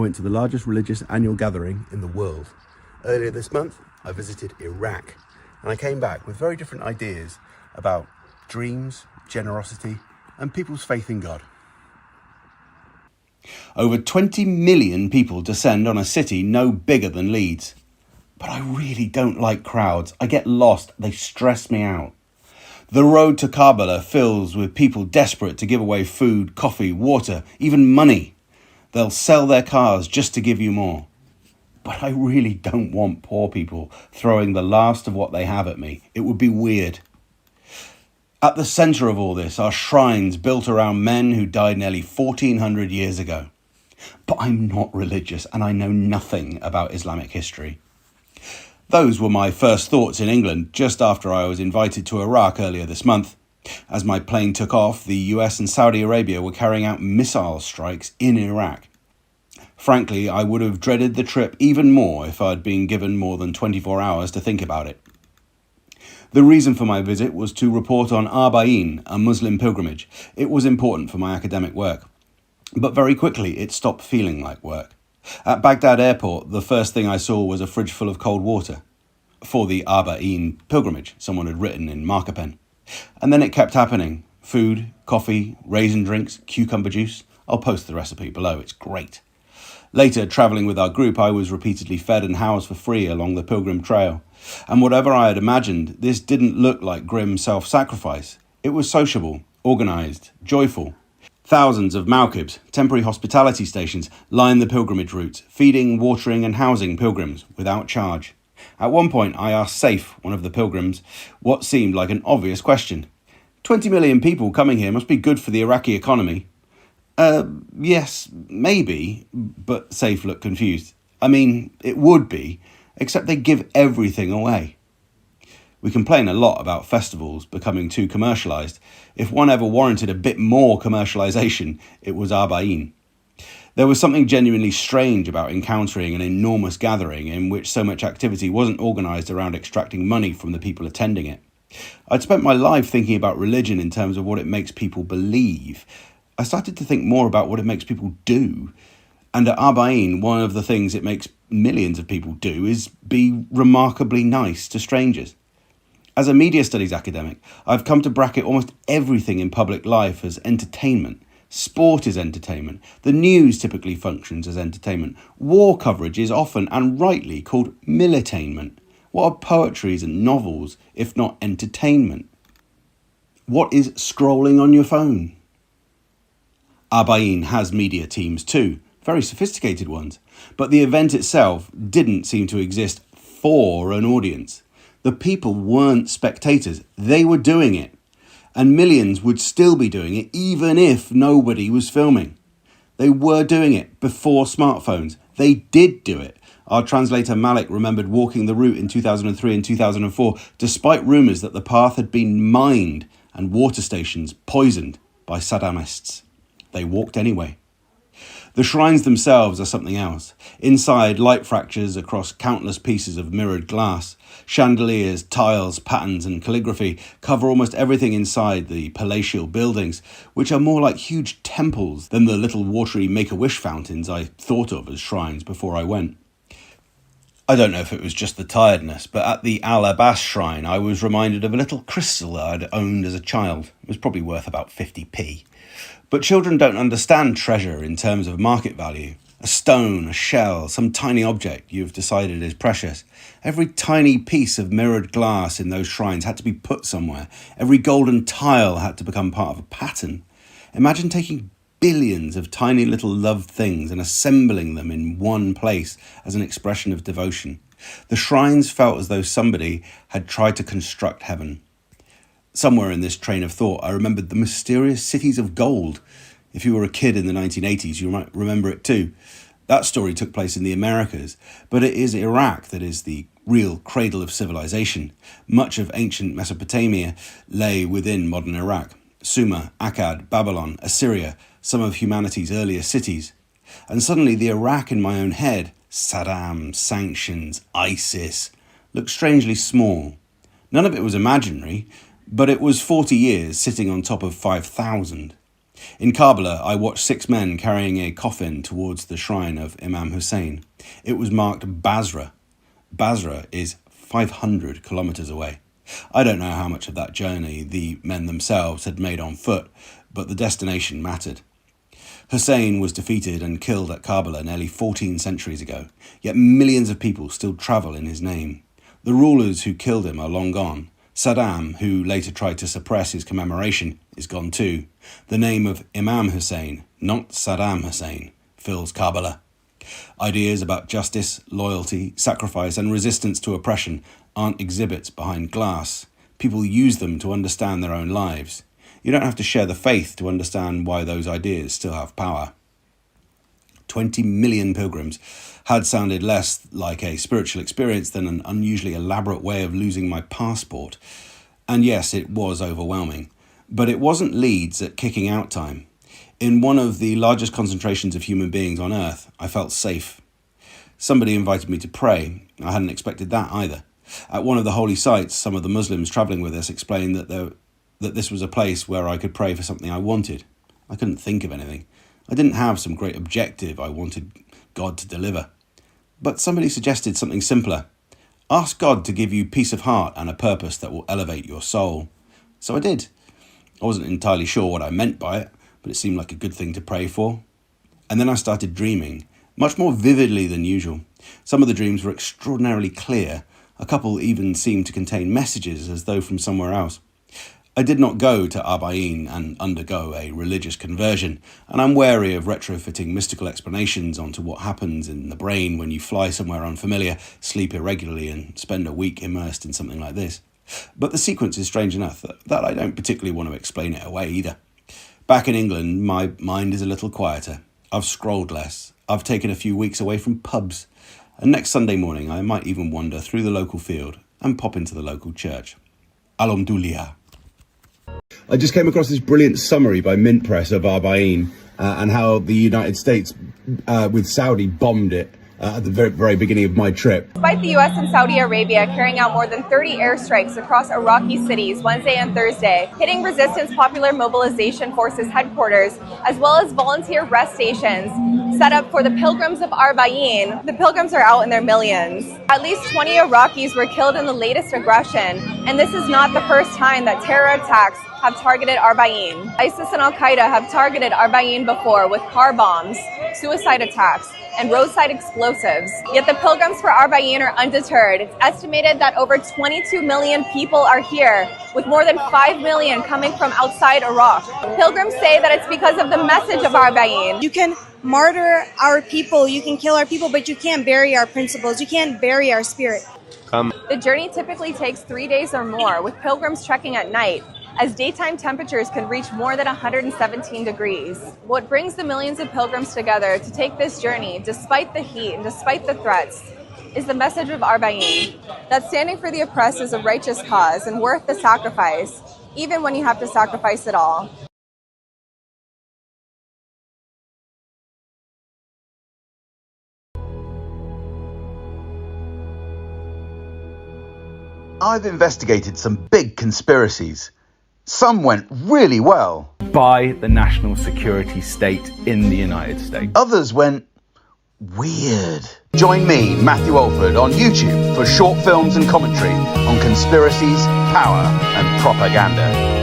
went to the largest religious annual gathering in the world. Earlier this month, I visited Iraq, and I came back with very different ideas about dreams, generosity, and people's faith in God. Over 20 million people descend on a city no bigger than Leeds. But I really don't like crowds. I get lost. They stress me out. The road to Karbala fills with people desperate to give away food, coffee, water, even money. They'll sell their cars just to give you more. But I really don't want poor people throwing the last of what they have at me. It would be weird. At the centre of all this are shrines built around men who died nearly 1400 years ago. But I'm not religious and I know nothing about Islamic history. Those were my first thoughts in England just after I was invited to Iraq earlier this month. As my plane took off, the US and Saudi Arabia were carrying out missile strikes in Iraq. Frankly, I would have dreaded the trip even more if I'd been given more than 24 hours to think about it. The reason for my visit was to report on Arbaeen, a Muslim pilgrimage. It was important for my academic work. But very quickly, it stopped feeling like work. At Baghdad airport, the first thing I saw was a fridge full of cold water. For the Arbaeen pilgrimage, someone had written in marker pen. And then it kept happening. Food, coffee, raisin drinks, cucumber juice. I'll post the recipe below, it's great. Later, travelling with our group, I was repeatedly fed and housed for free along the pilgrim trail. And whatever I had imagined, this didn't look like grim self-sacrifice. It was sociable, organised, joyful. Thousands of mawkibs, temporary hospitality stations, line the pilgrimage routes, feeding, watering and housing pilgrims without charge. At one point, I asked Saif, one of the pilgrims, what seemed like an obvious question. 20 million people coming here must be good for the Iraqi economy. Yes, maybe, but Saif looked confused. I mean, it would be, except they give everything away. We complain a lot about festivals becoming too commercialised. If one ever warranted a bit more commercialisation, it was Arbaeen. There was something genuinely strange about encountering an enormous gathering in which so much activity wasn't organised around extracting money from the people attending it. I'd spent my life thinking about religion in terms of what it makes people believe. I started to think more about what it makes people do. And at Arbaeen, one of the things it makes millions of people do is be remarkably nice to strangers. As a media studies academic, I've come to bracket almost everything in public life as entertainment. Sport is entertainment. The news typically functions as entertainment. War coverage is often and rightly called militainment. What are poetries and novels if not entertainment? What is scrolling on your phone? Arbaeen has media teams too, very sophisticated ones, but the event itself didn't seem to exist for an audience. The people weren't spectators, they were doing it. And millions would still be doing it even if nobody was filming. They were doing it before smartphones. They did do it. Our translator Malik remembered walking the route in 2003 and 2004, despite rumours that the path had been mined and water stations poisoned by Saddamists. They walked anyway. The shrines themselves are something else. Inside, light fractures across countless pieces of mirrored glass. Chandeliers, tiles, patterns and calligraphy cover almost everything inside the palatial buildings, which are more like huge temples than the little watery Make-A-Wish fountains I thought of as shrines before I went. I don't know if it was just the tiredness, but at the Al-Abbas shrine I was reminded of a little crystal that I'd owned as a child. It was probably worth about 50p. But children don't understand treasure in terms of market value. A stone, a shell, some tiny object you've decided is precious. Every tiny piece of mirrored glass in those shrines had to be put somewhere. Every golden tile had to become part of a pattern. Imagine taking billions of tiny little loved things and assembling them in one place as an expression of devotion. The shrines felt as though somebody had tried to construct heaven. Somewhere in this train of thought, I remembered the mysterious cities of gold. If you were a kid in the 1980s, you might remember it too. That story took place in the Americas, but it is Iraq that is the real cradle of civilization. Much of ancient Mesopotamia lay within modern Iraq. Sumer, Akkad, Babylon, Assyria, some of humanity's earlier cities. And suddenly the Iraq in my own head, Saddam, sanctions, ISIS, looked strangely small. None of it was imaginary, but it was 40 years sitting on top of 5,000. In Karbala, I watched 6 men carrying a coffin towards the shrine of Imam Hussein. It was marked Basra. Basra is 500 kilometers away. I don't know how much of that journey the men themselves had made on foot, but the destination mattered. Hussein was defeated and killed at Karbala nearly 14 centuries ago, yet millions of people still travel in his name. The rulers who killed him are long gone. Saddam, who later tried to suppress his commemoration, is gone too. The name of Imam Hussein, not Saddam Hussein, fills Karbala. Ideas about justice, loyalty, sacrifice, and resistance to oppression aren't exhibits behind glass. People use them to understand their own lives. You don't have to share the faith to understand why those ideas still have power. 20 million pilgrims had sounded less like a spiritual experience than an unusually elaborate way of losing my passport. And yes, it was overwhelming. But it wasn't Leeds at kicking out time. In one of the largest concentrations of human beings on earth, I felt safe. Somebody invited me to pray. I hadn't expected that either. At one of the holy sites, some of the Muslims travelling with us explained that this was a place where I could pray for something I wanted. I couldn't think of anything. I didn't have some great objective I wanted God to deliver. But somebody suggested something simpler. Ask God to give you peace of heart and a purpose that will elevate your soul. So I did. I wasn't entirely sure what I meant by it, but it seemed like a good thing to pray for. And then I started dreaming, much more vividly than usual. Some of the dreams were extraordinarily clear. A couple even seemed to contain messages as though from somewhere else. I did not go to Arbaeen and undergo a religious conversion, and I'm wary of retrofitting mystical explanations onto what happens in the brain when you fly somewhere unfamiliar, sleep irregularly, and spend a week immersed in something like this. But the sequence is strange enough that I don't particularly want to explain it away either. Back in England, my mind is a little quieter. I've scrolled less. I've taken a few weeks away from pubs. And next Sunday morning, I might even wander through the local field and pop into the local church. Alhamdulillah. I just came across this brilliant summary by Mint Press of Arbaeen and how the United States with Saudi bombed it at the very beginning of my trip. Despite the U.S. and Saudi Arabia carrying out more than 30 airstrikes across Iraqi cities Wednesday and Thursday, hitting Resistance Popular Mobilization Forces headquarters, as well as volunteer rest stations set up for the pilgrims of Arbaeen, the pilgrims are out in their millions. At least 20 Iraqis were killed in the latest aggression, and this is not the first time that terror attacks have targeted Arbaeen. ISIS and Al-Qaeda have targeted Arbaeen before with car bombs, suicide attacks, and roadside explosives. Yet the pilgrims for Arbaeen are undeterred. It's estimated that over 22 million people are here, with more than 5 million coming from outside Iraq. Pilgrims say that it's because of the message of Arbaeen. You can martyr our people, you can kill our people, but you can't bury our principles, you can't bury our spirit. The journey typically takes 3 days or more, with pilgrims trekking at night, as daytime temperatures could reach more than 117 degrees. What brings the millions of pilgrims together to take this journey, despite the heat and despite the threats, is the message of Arbaeen, that standing for the oppressed is a righteous cause and worth the sacrifice, even when you have to sacrifice it all. I've investigated some big conspiracies. Some went really well. By the national security state in the United States. Others went weird. Join me, Matthew Alford, on YouTube for short films and commentary on conspiracies, power, and propaganda.